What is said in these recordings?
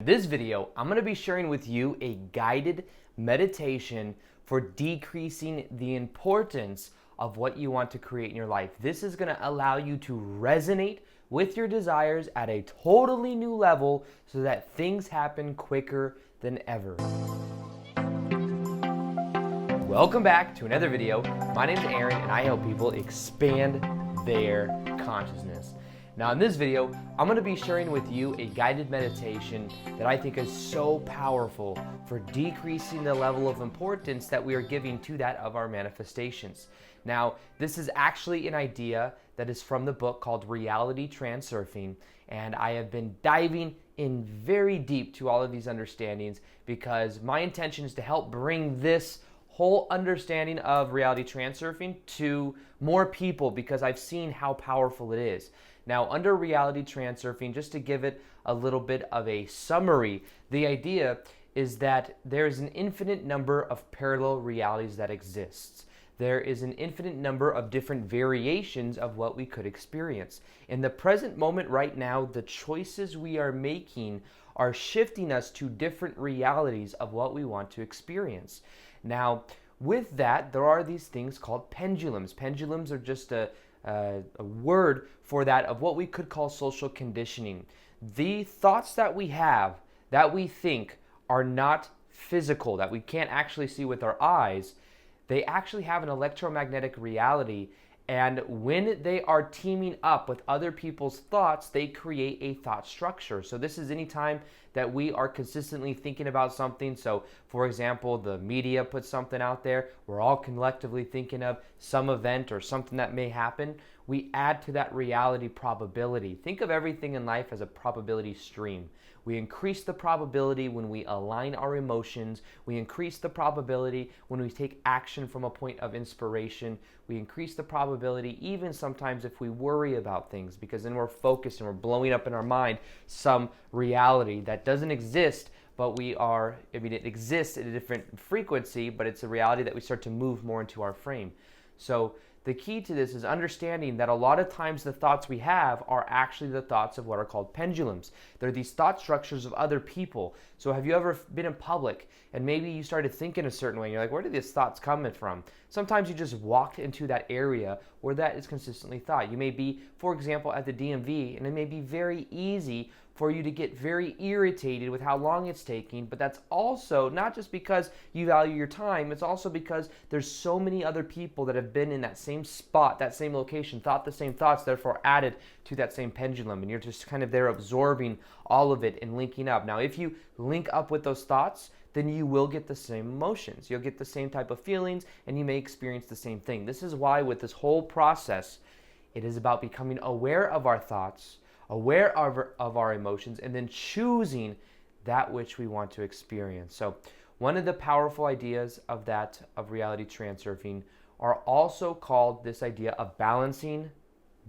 this video, I'm going to be sharing with you a guided meditation for decreasing the importance of what you want to create in your life. This is going to allow you to resonate with your desires at a totally new level so that things happen quicker than ever. Welcome back to another video. My name is Aaron and I help people expand their consciousness. Now in this video, I'm going to be sharing with you a guided meditation that I think is so powerful for decreasing the level of importance that we are giving to that of our manifestations. Now, this is actually an idea that is from the book called Reality Transurfing, and I have been diving in very deep to all of these understandings because my intention is to help bring this whole understanding of reality transurfing to more people because I've seen how powerful it is. Now, under reality transurfing, just to give it a little bit of a summary, the idea is that there is an infinite number of parallel realities that exists. There is an infinite number of different variations of what we could experience. In the present moment right now, the choices we are making are shifting us to different realities of what we want to experience. Now, with that, there are these things called pendulums. Pendulums are just a word for that of what we could call social conditioning. The thoughts that we have, that we think are not physical, that we can't actually see with our eyes, they actually have an electromagnetic reality, and when they are teaming up with other people's thoughts, they create a thought structure. So this is any time that we are consistently thinking about something. So for example, the media puts something out there, we're all collectively thinking of some event or something that may happen. We add to that reality probability. Think of everything in life as a probability stream. We increase the probability when we align our emotions. We increase the probability when we take action from a point of inspiration. We increase the probability even sometimes if we worry about things, because then we're focused and we're blowing up in our mind some reality that doesn't exist, but it exists at a different frequency, but it's a reality that we start to move more into our frame. So the key to this is understanding that a lot of times the thoughts we have are actually the thoughts of what are called pendulums. They're these thought structures of other people. So have you ever been in public and maybe you started thinking a certain way and you're like, where did these thoughts coming from? Sometimes you just walked into that area where that is consistently thought. You may be, for example, at the DMV, and it may be very easy for you to get very irritated with how long it's taking, but that's also not just because you value your time, it's also because there's so many other people that have been in that same spot, that same location, thought the same thoughts, therefore added to that same pendulum, and you're just kind of there absorbing all of it and linking up. Now, if you link up with those thoughts, then you will get the same emotions, you'll get the same type of feelings, and you may experience the same thing. This is why with this whole process, it is about becoming aware of our thoughts, aware of our emotions, and then choosing that which we want to experience. So one of the powerful ideas of reality transurfing are also called this idea of balancing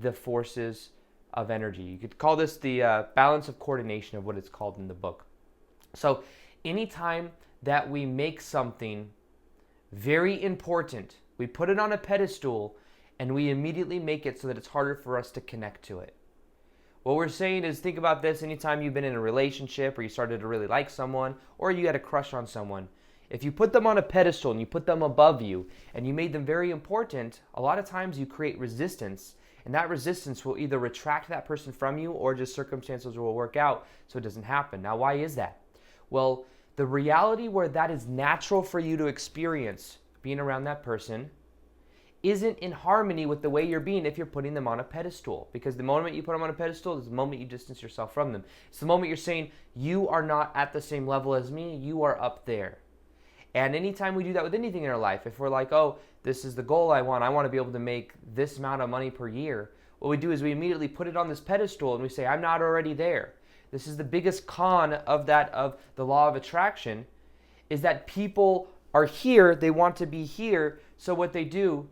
the forces of energy. You could call this the balance of coordination of what it's called in the book. So anytime that we make something very important, we put it on a pedestal and we immediately make it so that it's harder for us to connect to it. What we're saying is, think about this anytime you've been in a relationship or you started to really like someone or you had a crush on someone. If you put them on a pedestal and you put them above you and you made them very important, a lot of times you create resistance, and that resistance will either retract that person from you or just circumstances will work out so it doesn't happen. Now, why is that? Well, the reality where that is natural for you to experience being around that person isn't in harmony with the way you're being if you're putting them on a pedestal. Because the moment you put them on a pedestal is the moment you distance yourself from them. It's the moment you're saying, you are not at the same level as me, you are up there. And anytime we do that with anything in our life, if we're like, oh, this is the goal I want to be able to make this amount of money per year, what we do is we immediately put it on this pedestal and we say, I'm not already there. This is the biggest con of the law of attraction, is that people are here, they want to be here, so what they do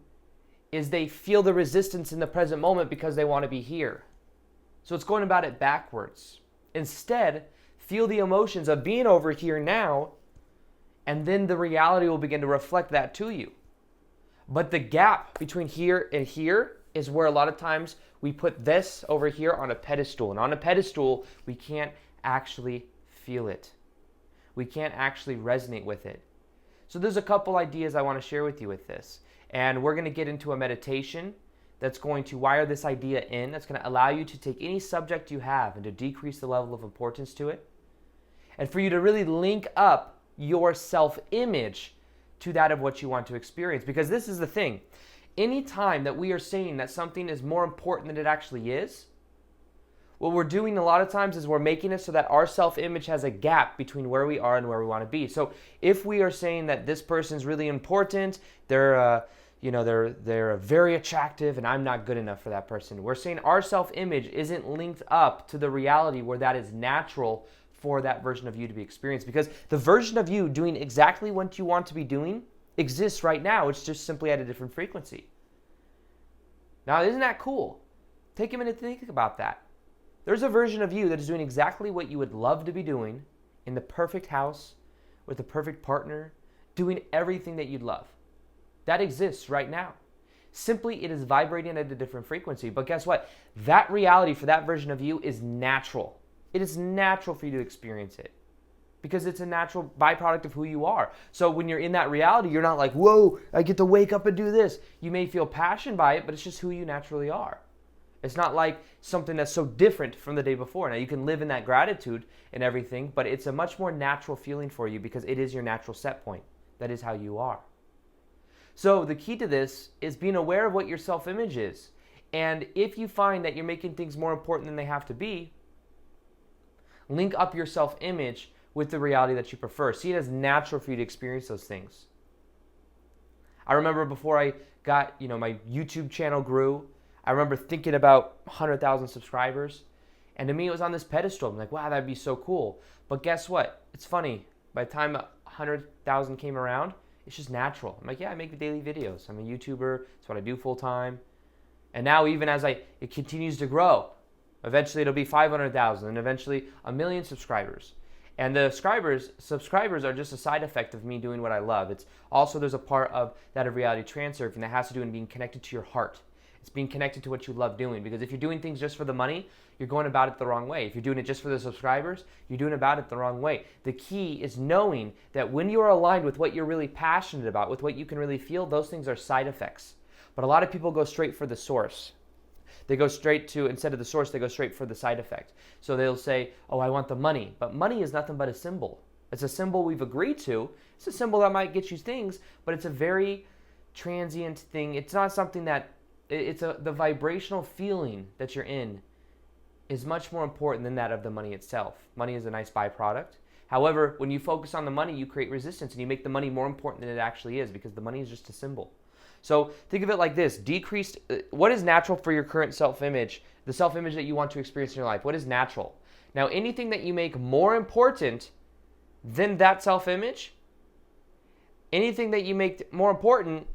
is they feel the resistance in the present moment because they want to be here. So it's going about it backwards. Instead, feel the emotions of being over here now, and then the reality will begin to reflect that to you. But the gap between here and here is where a lot of times we put this over here on a pedestal. And on a pedestal, we can't actually feel it. We can't actually resonate with it. So there's a couple ideas I want to share with you with this. And we're going to get into a meditation that's going to wire this idea in, that's going to allow you to take any subject you have and to decrease the level of importance to it. And for you to really link up your self-image to that of what you want to experience. Because this is the thing. Anytime that we are saying that something is more important than it actually is, what we're doing a lot of times is we're making it so that our self-image has a gap between where we are and where we want to be. So if we are saying that this person's really important, they're very attractive and I'm not good enough for that person, we're saying our self-image isn't linked up to the reality where that is natural for that version of you to be experienced. Because the version of you doing exactly what you want to be doing exists right now. It's just simply at a different frequency. Now, isn't that cool? Take a minute to think about that. There's a version of you that is doing exactly what you would love to be doing in the perfect house, with the perfect partner, doing everything that you'd love. That exists right now. Simply, it is vibrating at a different frequency. But guess what? That reality for that version of you is natural. It is natural for you to experience it because it's a natural byproduct of who you are. So when you're in that reality, you're not like, whoa, I get to wake up and do this. You may feel passion by it, but it's just who you naturally are. It's not like something that's so different from the day before. Now, you can live in that gratitude and everything, but it's a much more natural feeling for you because it is your natural set point. That is how you are. So the key to this is being aware of what your self-image is. And if you find that you're making things more important than they have to be, link up your self-image with the reality that you prefer. See it as natural for you to experience those things. I remember before I got, my YouTube channel grew, I remember thinking about 100,000 subscribers. And to me, it was on this pedestal. I'm like, wow, that'd be so cool. But guess what? It's funny. By the time 100,000 came around, it's just natural. I'm like, yeah, I make daily videos. I'm a YouTuber. It's what I do full time. And now even as it continues to grow, eventually it'll be 500,000 and eventually 1 million subscribers. And the subscribers are just a side effect of me doing what I love. It's also, there's a part of that of Reality Transurfing that has to do with being connected to your heart. It's being connected to what you love doing. Because if you're doing things just for the money, you're going about it the wrong way. If you're doing it just for the subscribers, you're doing about it the wrong way. The key is knowing that when you are aligned with what you're really passionate about, with what you can really feel, those things are side effects. But a lot of people go straight for the source. They go straight to, instead of the source, they go straight for the side effect. So they'll say, oh, I want the money. But money is nothing but a symbol. It's a symbol we've agreed to. It's a symbol that might get you things, but it's a very transient thing. It's not something that, the vibrational feeling that you're in is much more important than that of the money itself. Money is a nice byproduct. However, when you focus on the money, you create resistance and you make the money more important than it actually is because the money is just a symbol. So think of it like this. What is natural for your current self-image, the self-image that you want to experience in your life? What is natural? Now, anything that you make more important than that self-image, anything that you make more important,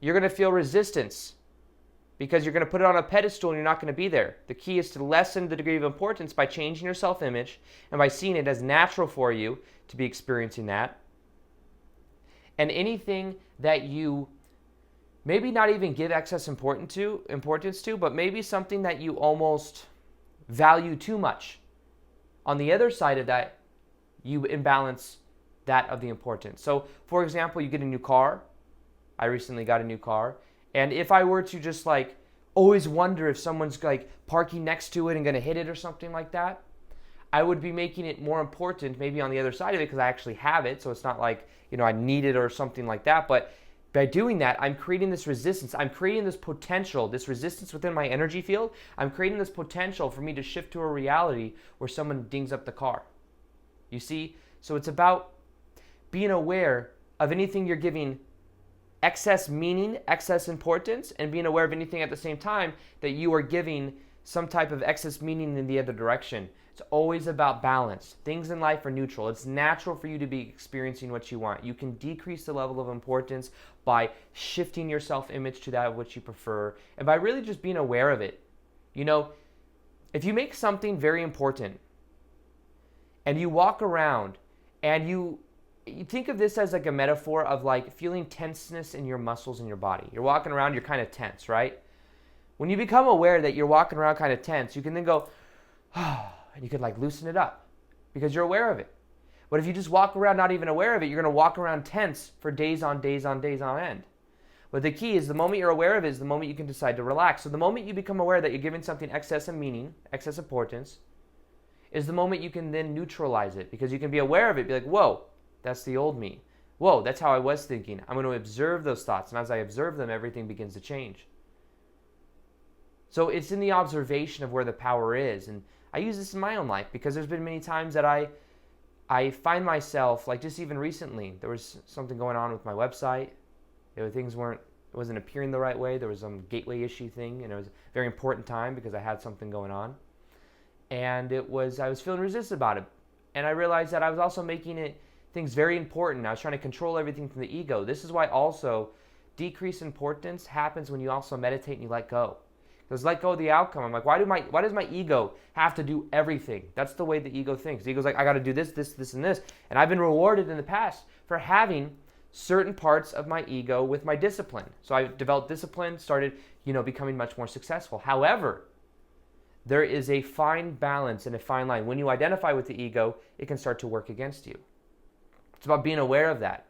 you're going to feel resistance because you're going to put it on a pedestal and you're not going to be there. The key is to lessen the degree of importance by changing your self-image and by seeing it as natural for you to be experiencing that. And anything that you maybe not even give excess importance to, but maybe something that you almost value too much. On the other side of that, you imbalance that of the importance. So, for example, you get a new car. I recently got a new car. And if I were to just always wonder if someone's parking next to it and going to hit it or something like that, I would be making it more important maybe on the other side of it because I actually have it. So it's not like, I need it or something like that. But by doing that, I'm creating this resistance. I'm creating this potential, this resistance within my energy field. I'm creating this potential for me to shift to a reality where someone dings up the car. You see? So it's about being aware of anything you're giving excess meaning, excess importance, and being aware of anything at the same time that you are giving some type of excess meaning in the other direction. It's always about balance. Things in life are neutral. It's natural for you to be experiencing what you want. You can decrease the level of importance by shifting your self-image to that of which you prefer and by really just being aware of it. If you make something very important and you walk around and you think of this as a metaphor of feeling tenseness in your muscles in your body. You're walking around, you're kind of tense, right? When you become aware that you're walking around kind of tense, you can then go, and you can loosen it up. because you're aware of it. But if you just walk around not even aware of it, you're going to walk around tense for days on days on days on end. But the key is the moment you're aware of it is the moment you can decide to relax. So the moment you become aware that you're giving something excess of meaning, excess importance, is the moment you can then neutralize it, because you can be aware of it, be like, whoa, that's the old me. Whoa, that's how I was thinking. I'm going to observe those thoughts. And as I observe them, everything begins to change. So it's in the observation of where the power is. And I use this in my own life because there's been many times that I find myself, like just even recently, there was something going on with my website. Things it wasn't appearing the right way. There was some gateway issue thing, and it was a very important time because I had something going on. And I was feeling resistant about it. And I realized that I was also making things very important. I was trying to control everything from the ego. This is why also decreased importance happens when you also meditate and you let go. Because let go of the outcome. I'm like, why does my ego have to do everything? That's the way the ego thinks. The ego's like, I got to do this, this, this, and this. And I've been rewarded in the past for having certain parts of my ego with my discipline. So I developed discipline, started, becoming much more successful. However, there is a fine balance and a fine line. When you identify with the ego, it can start to work against you. It's about being aware of that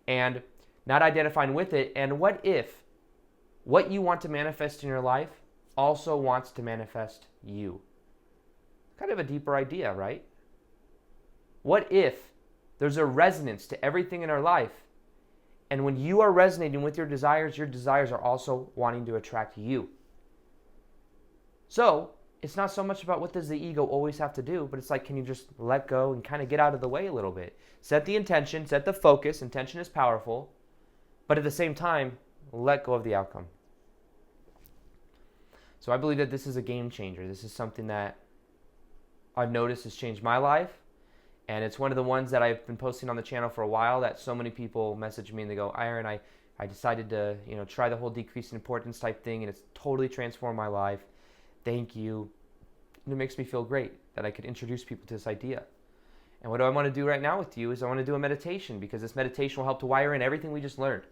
and not identifying with it. And what if what you want to manifest in your life also wants to manifest you? Kind of a deeper idea, right? What if there's a resonance to everything in our life, and when you are resonating with your desires are also wanting to attract you? So it's not so much about what does the ego always have to do, but it's like, can you just let go and kind of get out of the way a little bit? Set the intention, set the focus. Intention is powerful, but at the same time, let go of the outcome. So I believe that this is a game changer. This is something that I've noticed has changed my life. And it's one of the ones that I've been posting on the channel for a while that so many people message me and they go, Aaron, I decided to try the whole decrease in importance type thing, and it's totally transformed my life. Thank you. And it makes me feel great that I could introduce people to this idea. And what I want to do right now with you is I want to do a meditation, because this meditation will help to wire in everything we just learned.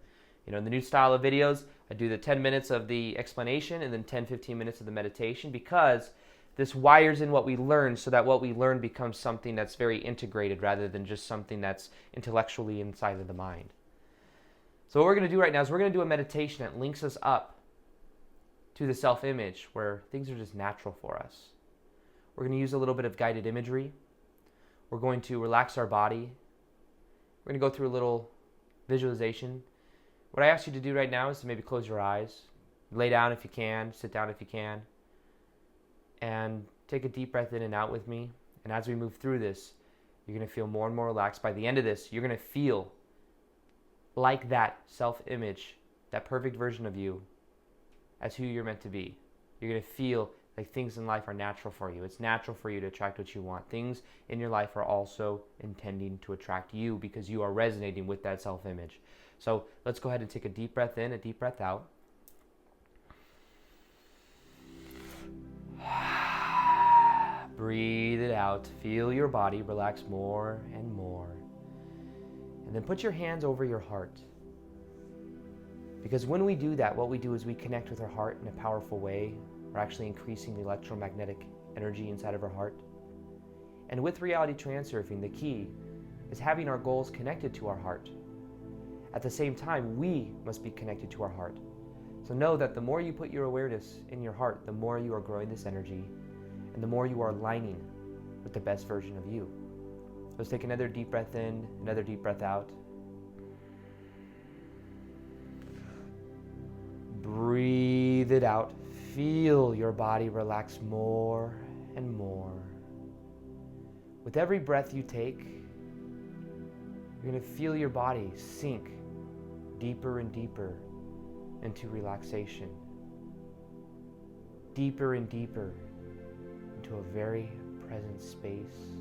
In the new style of videos, I do the 10 minutes of the explanation and then 10-15 minutes of the meditation, because this wires in what we learn so that what we learn becomes something that's very integrated rather than just something that's intellectually inside of the mind. So what we're going to do right now is we're going to do a meditation that links us up to the self-image where things are just natural for us. We're going to use a little bit of guided imagery. We're going to relax our body. We're going to go through a little visualization. What I ask you to do right now is to maybe close your eyes, lay down if you can, sit down if you can, and take a deep breath in and out with me. And as we move through this, you're going to feel more and more relaxed. By the end of this, you're going to feel like that self-image, that perfect version of you as who you're meant to be. You're going to feel like things in life are natural for you. It's natural for you to attract what you want. Things in your life are also intending to attract you because you are resonating with that self-image. So let's go ahead and take a deep breath in, a deep breath out. Breathe it out. Feel your body relax more and more. And then put your hands over your heart. Because when we do that, what we do is we connect with our heart in a powerful way. We're actually increasing the electromagnetic energy inside of our heart. And with Reality Transurfing, the key is having our goals connected to our heart. At the same time, we must be connected to our heart. So know that the more you put your awareness in your heart, the more you are growing this energy, and the more you are aligning with the best version of you. So let's take another deep breath in, another deep breath out. Breathe it out. Feel your body relax more and more. With every breath you take, you're going to feel your body sink deeper and deeper into relaxation. Deeper and deeper into a very present space.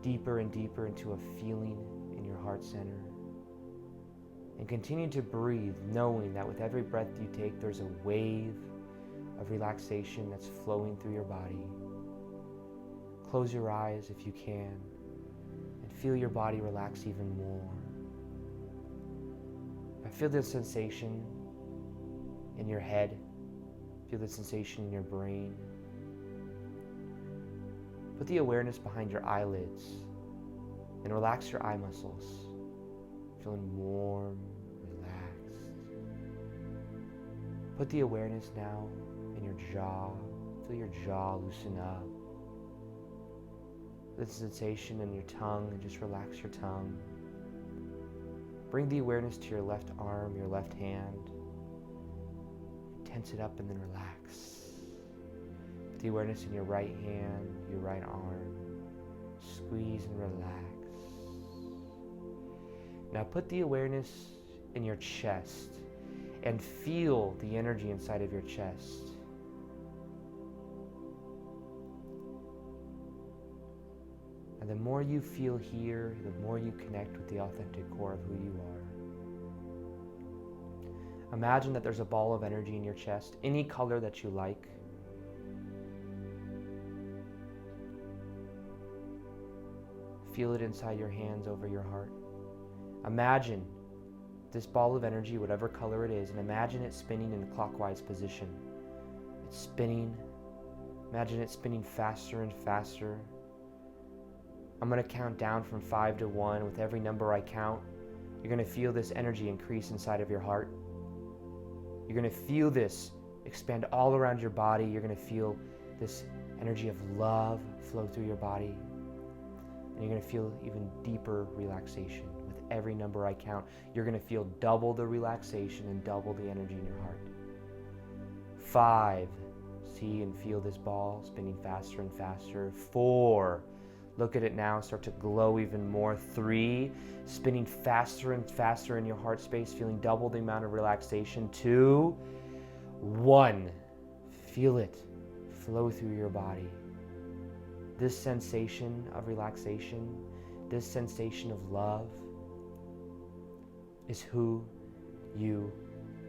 Deeper and deeper into a feeling in your heart center. And continue to breathe, knowing that with every breath you take, there's a wave of relaxation that's flowing through your body. Close your eyes if you can, and feel your body relax even more. I feel the sensation in your head. Feel the sensation in your brain. Put the awareness behind your eyelids and relax your eye muscles. Feeling warm, relaxed. Put the awareness now in your jaw. Feel your jaw loosen up. The sensation in your tongue, and just relax your tongue. Bring the awareness to your left arm, your left hand. Tense it up and then relax. Put the awareness in your right hand, your right arm. Squeeze and relax. Now put the awareness in your chest and feel the energy inside of your chest. And the more you feel here, the more you connect with the authentic core of who you are. Imagine that there's a ball of energy in your chest, any color that you like. Feel it inside your hands over your heart. Imagine this ball of energy, whatever color it is, and imagine it spinning in a clockwise position. It's spinning. Imagine it spinning faster and faster. I'm going to count down from 5 to 1. With every number I count, you're going to feel this energy increase inside of your heart. You're going to feel this expand all around your body. You're going to feel this energy of love flow through your body. And you're going to feel even deeper relaxation. With every number I count, you're going to feel double the relaxation and double the energy in your heart. 5. See and feel this ball spinning faster and faster. 4. Look at it now, start to glow even more. 3, spinning faster and faster in your heart space, feeling double the amount of relaxation. 2, 1, feel it flow through your body. This sensation of relaxation, this sensation of love is who you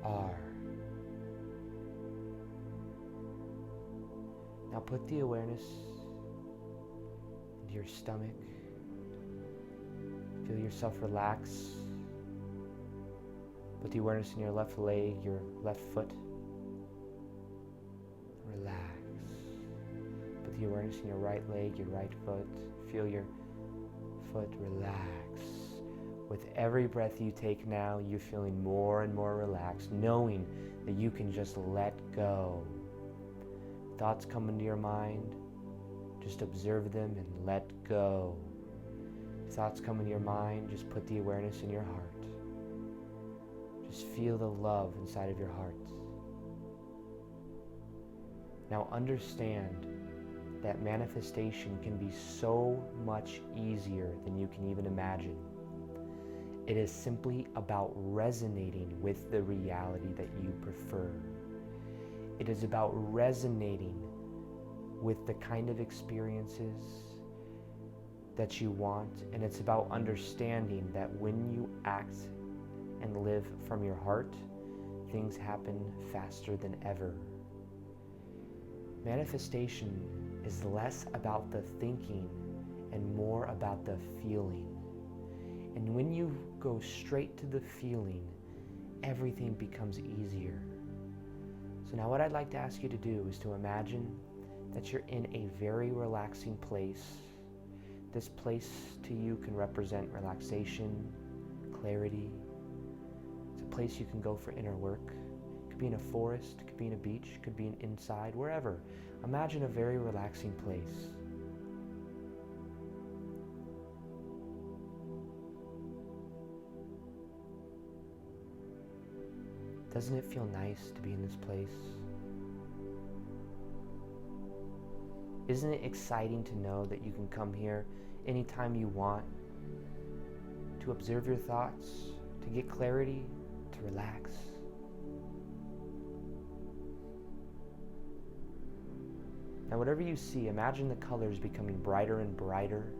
are. Now put the awareness into your stomach. Feel yourself relax. Put the awareness in your left leg, your left foot. Relax. Put the awareness in your right leg, your right foot. Feel your foot relax. With every breath you take now, you're feeling more and more relaxed, knowing that you can just let go. Thoughts come into your mind, just observe them and let go. Thoughts come into your mind, just put the awareness in your heart. Just feel the love inside of your heart. Now understand that manifestation can be so much easier than you can even imagine. It is simply about resonating with the reality that you prefer. It is about resonating with the kind of experiences that you want, and it's about understanding that when you act and live from your heart, things happen faster than ever. Manifestation is less about the thinking and more about the feeling. And when you go straight to the feeling, everything becomes easier. So now what I'd like to ask you to do is to imagine that you're in a very relaxing place. This place to you can represent relaxation, clarity. It's a place you can go for inner work. It could be in a forest, it could be in a beach, it could be inside, wherever. Imagine a very relaxing place. Doesn't it feel nice to be in this place? Isn't it exciting to know that you can come here anytime you want to observe your thoughts, to get clarity, to relax? Now whatever you see, imagine the colors becoming brighter and brighter.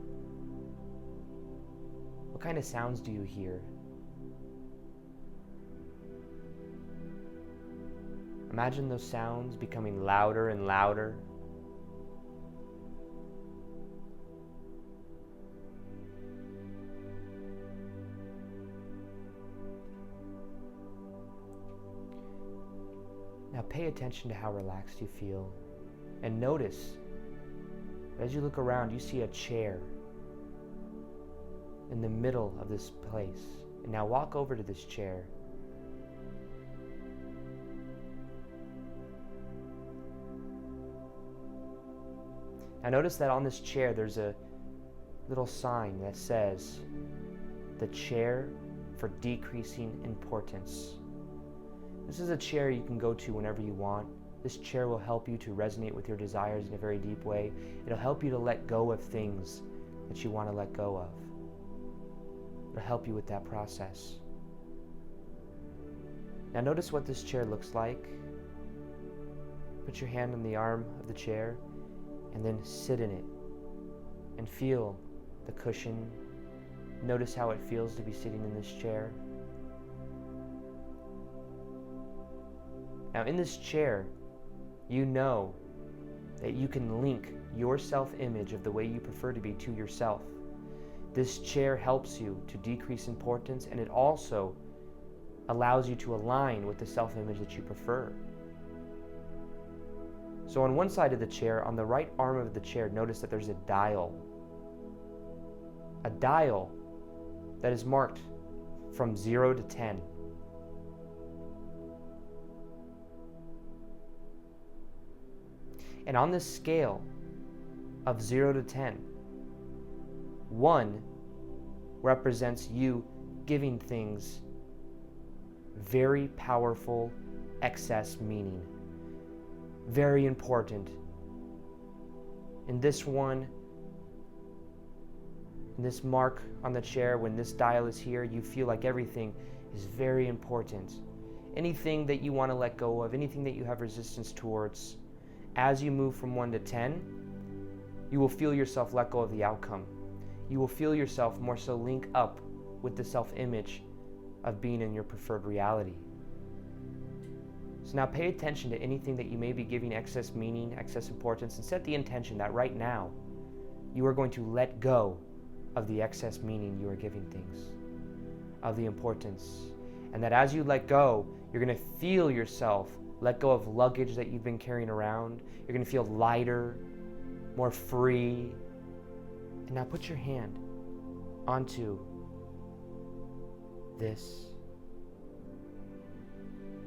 What kind of sounds do you hear? Imagine those sounds becoming louder and louder. Now pay attention to how relaxed you feel, and notice As you look around, you see a chair in the middle of this place. And now walk over to this chair. Now notice that on this chair there's a little sign that says, "The chair for decreasing importance." This is a chair you can go to whenever you want. This chair will help you to resonate with your desires in a very deep way. It'll help you to let go of things that you want to let go of. It'll help you with that process. Now notice what this chair looks like. Put your hand on the arm of the chair and then sit in it and feel the cushion. Notice how it feels to be sitting in this chair. Now in this chair, you know that you can link your self-image of the way you prefer to be to yourself. This chair helps you to decrease importance, and it also allows you to align with the self-image that you prefer. So on one side of the chair, on the right arm of the chair, notice that there's a dial. A dial that is marked from 0 to 10. And on this scale of 0 to 10, 1 represents you giving things very powerful excess meaning. Very important. In this one, in this mark on the chair, when this dial is here, you feel like everything is very important. Anything that you want to let go of, anything that you have resistance towards, as you move from 1 to 10, you will feel yourself let go of the outcome. You will feel yourself more so link up with the self-image of being in your preferred reality. So now pay attention to anything that you may be giving excess meaning, excess importance, and set the intention that right now you are going to let go of the excess meaning you are giving things, of the importance. And that as you let go, you're going to feel yourself let go of luggage that you've been carrying around. You're going to feel lighter, more free. And now put your hand onto this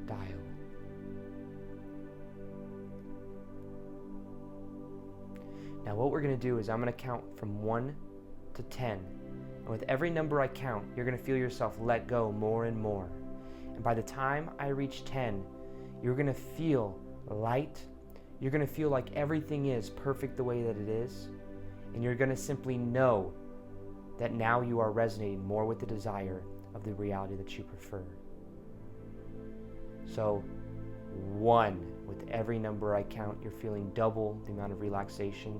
dial. Now what we're going to do is I'm going to count from 1 to 10. And with every number I count, you're going to feel yourself let go more and more. And by the time I reach 10, you're going to feel light. You're going to feel like everything is perfect the way that it is. And you're going to simply know that now you are resonating more with the desire of the reality that you prefer. So 1, with every number I count, you're feeling double the amount of relaxation.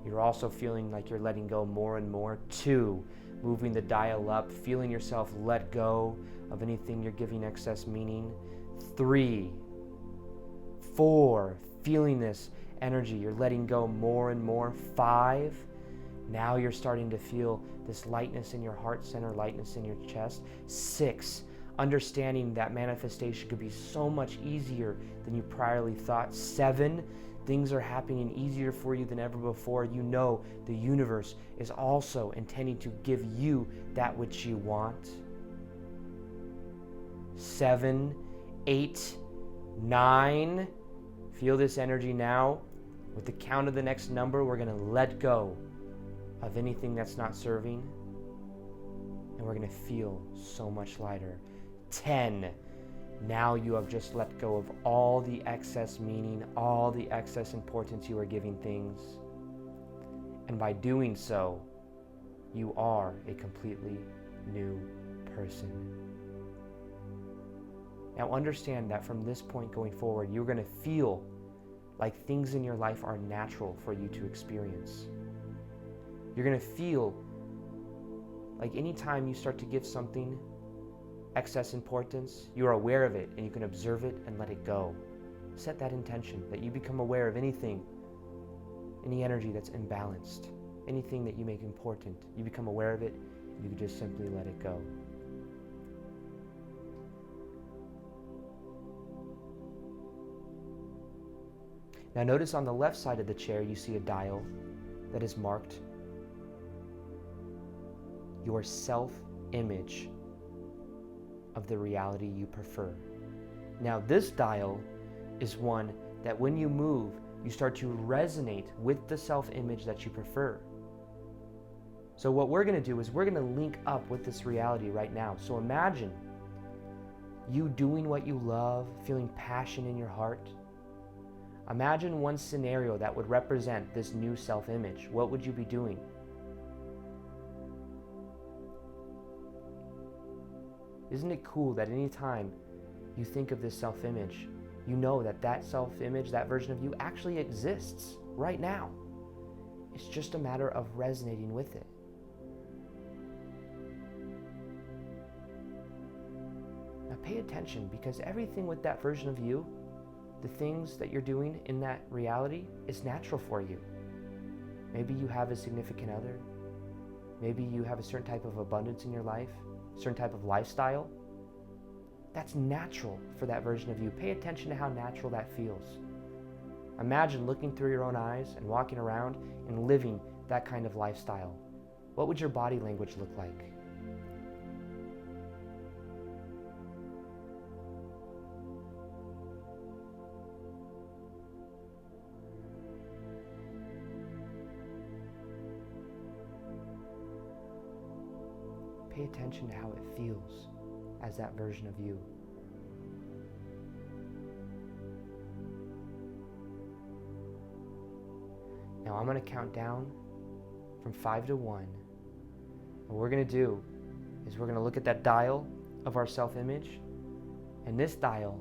You're also feeling like you're letting go more and more. 2, moving the dial up, feeling yourself let go of anything you're giving excess meaning. 3, 4, feeling this energy, you're letting go more and more. 5, now you're starting to feel this lightness in your heart center, lightness in your chest. 6, understanding that manifestation could be so much easier than you priorly thought. 7, things are happening easier for you than ever before. You know the universe is also intending to give you that which you want. 7, 8, 9, feel this energy now. With the count of the next number, we're going to let go of anything that's not serving. And we're going to feel so much lighter. 10, now you have just let go of all the excess meaning, all the excess importance you are giving things. And by doing so, you are a completely new person. Now understand that from this point going forward, you're going to feel like things in your life are natural for you to experience. You're going to feel like anytime you start to give something excess importance, you are aware of it and you can observe it and let it go. Set that intention that you become aware of anything, any energy that's imbalanced, anything that you make important. You become aware of it, you can just simply let it go. Now notice on the left side of the chair you see a dial that is marked your self-image of the reality you prefer. Now, this dial is one that when you move, you start to resonate with the self-image that you prefer. So what we're going to do is we're going to link up with this reality right now. So imagine you doing what you love, feeling passion in your heart. Imagine one scenario that would represent this new self-image. What would you be doing? Isn't it cool that anytime you think of this self-image, you know that that self-image, that version of you actually exists right now. It's just a matter of resonating with it. Now pay attention, because everything with that version of you, the things that you're doing in that reality, is natural for you. Maybe you have a significant other. Maybe you have a certain type of abundance in your life, a certain type of lifestyle. That's natural for that version of you. Pay attention to how natural that feels. Imagine looking through your own eyes and walking around and living that kind of lifestyle. What would your body language look like? Pay attention to how it feels as that version of you. Now I'm going to count down from 5 to 1. And what we're going to do is we're going to look at that dial of our self-image, and this dial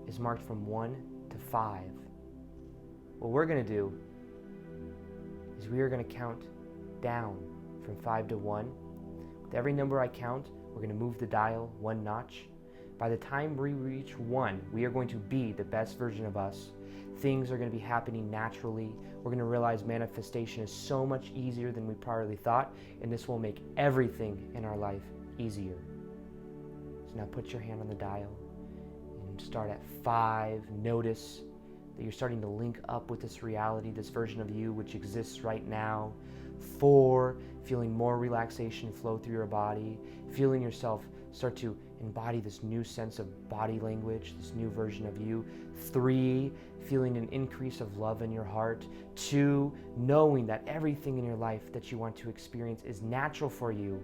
is marked from 1 to 5. What we're going to do is we are going to count down from 5 to 1. With every number I count, we're going to move the dial one notch. By the time we reach 1, we are going to be the best version of us. Things are going to be happening naturally. We're going to realize manifestation is so much easier than we priorly thought, and this will make everything in our life easier. So now put your hand on the dial and start at 5. Notice that you're starting to link up with this reality, this version of you which exists right now. 4, feeling more relaxation flow through your body, feeling yourself start to embody this new sense of body language, this new version of you. 3, feeling an increase of love in your heart. 2, knowing that everything in your life that you want to experience is natural for you.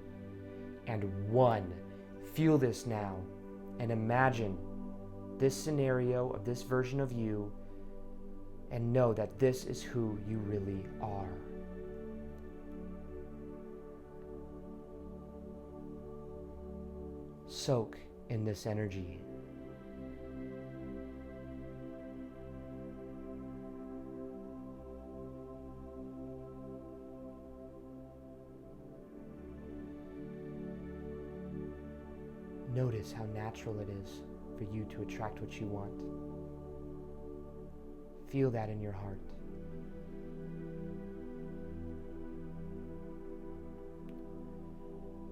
And 1, feel this now and imagine this scenario of this version of you and know that this is who you really are. Soak in this energy. Notice how natural it is for you to attract what you want. Feel that in your heart.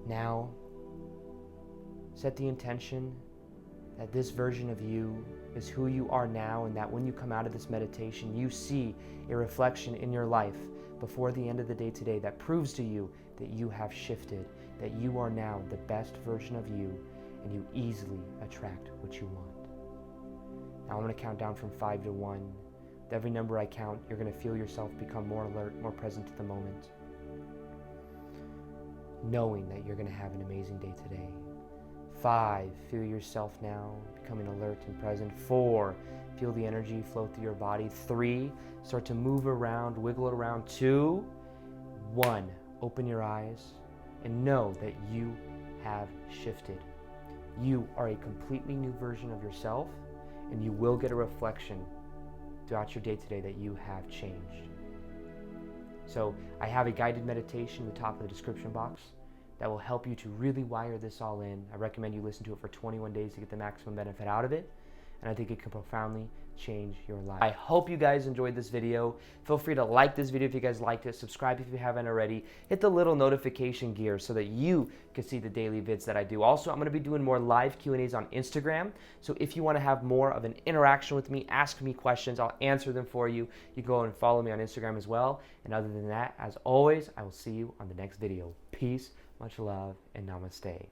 Now, set the intention that this version of you is who you are now, and that when you come out of this meditation, you see a reflection in your life before the end of the day today that proves to you that you have shifted, that you are now the best version of you, and you easily attract what you want. Now I'm going to count down from 5 to 1. With every number I count, you're going to feel yourself become more alert, more present to the moment, knowing that you're going to have an amazing day today. 5, feel yourself now becoming alert and present. 4, feel the energy flow through your body. 3, start to move around, wiggle around. 2, 1, open your eyes and know that you have shifted. You are a completely new version of yourself, and you will get a reflection throughout your day today that you have changed. So I have a guided meditation at the top of the description box that will help you to really wire this all in. I recommend you listen to it for 21 days to get the maximum benefit out of it. and I think it can profoundly change your life. I hope you guys enjoyed this video. Feel free to like this video if you guys liked it, subscribe if you haven't already, hit the little notification gear so that you can see the daily vids that I do. Also, I'm going to be doing more live Q&As on Instagram, so if you want to have more of an interaction with me, ask me questions, I'll answer them for you. You can go and follow me on Instagram as well. And other than that, as always, I will see you on the next video. Peace, much love, and namaste.